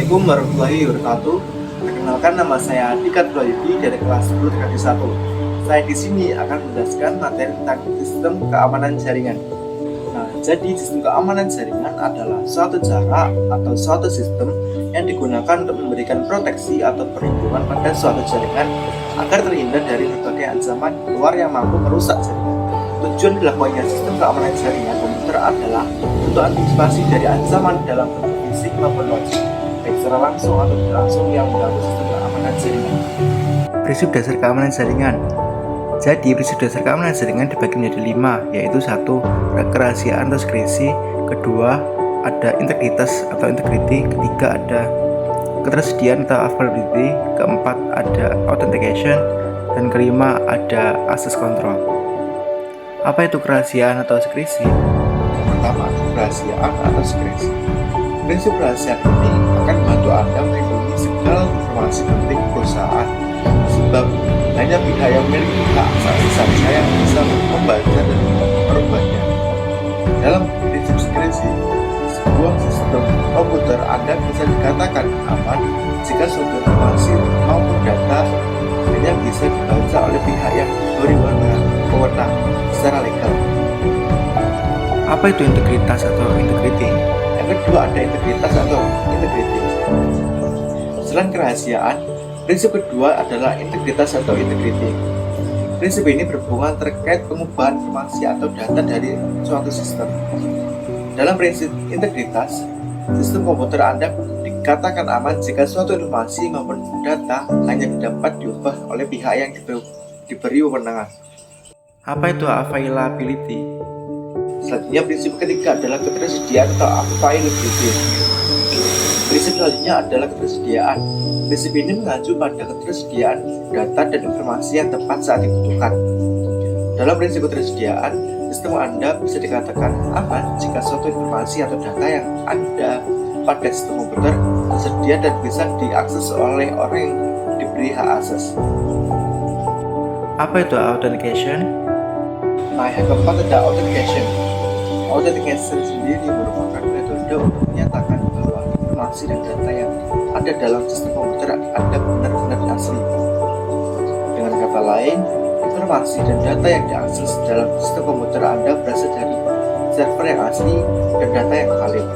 Assalamualaikum warahmatullahi wabarakatuh. Perkenalkan, nama saya Dika Tulayudi dari kelas 10 TKJ 1. Saya di sini akan menjelaskan materi tentang sistem keamanan jaringan. Nah, jadi sistem keamanan jaringan adalah suatu cara atau suatu sistem yang digunakan untuk memberikan proteksi atau perlindungan pada suatu jaringan agar terhindar dari berbagai ancaman luar yang mampu merusak jaringan. Tujuan dilakukannya sistem keamanan jaringan komputer adalah untuk antisipasi dari ancaman dalam bentuk fisik maupun logik, baik secara langsung atau tidak langsung yang mengganggu sistem keamanan jaringan. Prinsip dasar keamanan jaringan. Jadi, prinsip dasar keamanan jaringan dibagi menjadi 5, yaitu 1. Kerahasiaan atau sekresi. Kedua, ada integritas atau integrity. Ketiga, ada ketersediaan atau availability. Keempat, ada authentication. Dan kelima, ada access control. Apa itu kerahasiaan atau sekresi? Pertama, kerahasiaan atau sekresi. Prinsip rahasia ini akan membantu Anda melindungi segala informasi penting perusahaan, sebab hanya pihak yang memiliki hak asasi saja yang bisa membaca dan merubahnya. Dalam prinsip sekresi, sebuah sistem komputer Anda bisa dikatakan aman jika suatu informasi maupun data hanya bisa dibaca oleh pihak yang diberi wewenang secara legal. Apa itu integritas atau integrity? Yang kedua, ada integritas atau integrity. Selain kerahasiaan, prinsip kedua adalah integritas atau integrity. Prinsip ini berhubungan terkait pengubahan informasi atau data dari suatu sistem. Dalam prinsip integritas, sistem komputer Anda dikatakan aman jika suatu informasi maupun data hanya dapat diubah oleh pihak yang diberi wewenang. Apa itu availability? Selanjutnya, prinsip ketiga adalah ketersediaan atau availability. Prinsip selanjutnya adalah ketersediaan. Prinsip ini mengacu pada ketersediaan data dan informasi yang tepat saat dibutuhkan. Dalam prinsip ketersediaan, sistem Anda bisa dikatakan aman jika suatu informasi atau data yang ada pada sistem komputer tersedia dan bisa diakses oleh orang yang diberi hak akses. Apa itu authentication? Nah, yang keempat ada authentication. Authentication sendiri merupakan metode untuk menyatakan bahwa informasi dan data yang ada dalam sistem komputer Anda benar-benar asli. Dengan kata lain, informasi dan data yang diakses dalam sistem komputer Anda berasal dari server yang asli dan data yang valid.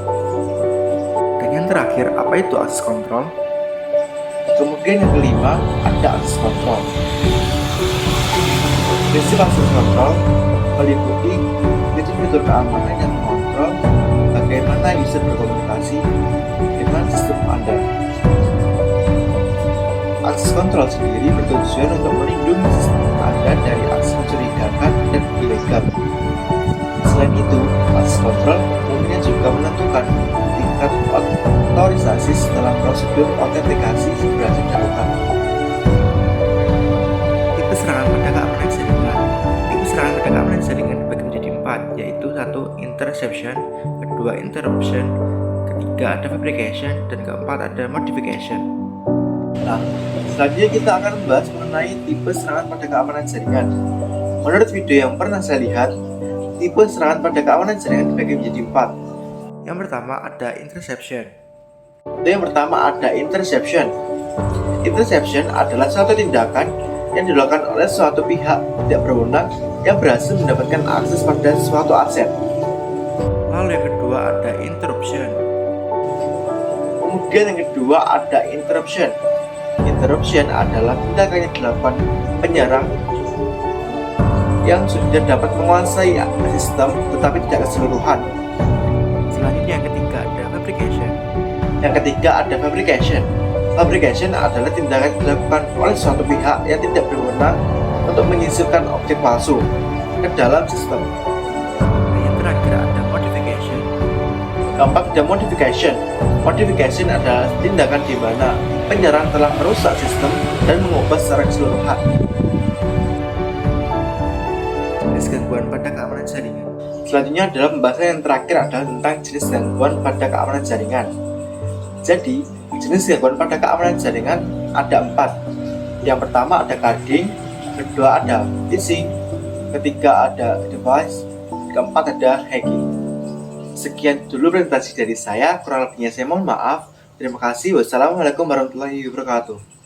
Dan yang terakhir, apa itu access control? Kemudian yang kelima, ada access control. Prinsip access control meliputi fitur-fitur keamanan yang mengontrol bagaimana user berkomunikasi dengan sistem Anda. Access control sendiri bertujuan untuk melindungi sistem Anda dari akses mencurigakan dan ilegal. Selain itu, access control umumnya juga menentukan tingkat otorisasi setelah prosedur autentikasi berhasil dilakukan. Tipe serangan pada keamanan jaringan. Tipe serangan pada keamanan jaringan dibagi menjadi 4, yaitu 1. Interception, kedua interruption, ketiga ada fabrication, dan keempat ada modification. Nah, selanjutnya kita akan membahas mengenai tipe serangan pada keamanan jaringan. Menurut video yang pernah saya lihat, tipe serangan pada keamanan jaringan dibagi menjadi 4. Yang pertama ada interception. Yang pertama ada interception. Interception adalah suatu tindakan yang dilakukan oleh suatu pihak tidak berwenang yang berhasil mendapatkan akses pada suatu aset. Lalu yang kedua ada interruption. Kemudian yang kedua ada interruption. Interruption adalah tindakan yang dilakukan penyerang yang sudah dapat menguasai sistem tetapi tidak keseluruhan. Selanjutnya yang ketiga ada fabrication. Yang ketiga ada fabrication. Fabrication adalah tindakan yang dilakukan oleh suatu pihak yang tidak berwenang untuk menyisipkan objek palsu ke dalam sistem. Dan yang terakhir ada modification. Keempat ada modification. Modification adalah tindakan di mana penyerang telah merusak sistem dan mengubah secara keseluruhan. Jenis gangguan pada keamanan jaringan. Selanjutnya adalah pembahasan yang terakhir adalah tentang jenis gangguan pada keamanan jaringan. Jadi, jenis gangguan pada keamanan jaringan ada 4. Yang pertama ada carding, kedua ada phishing, ketiga ada device, keempat ada hacking. Sekian dulu presentasi dari saya, kurang lebihnya saya mohon maaf. Terima kasih. Wassalamualaikum warahmatullahi wabarakatuh.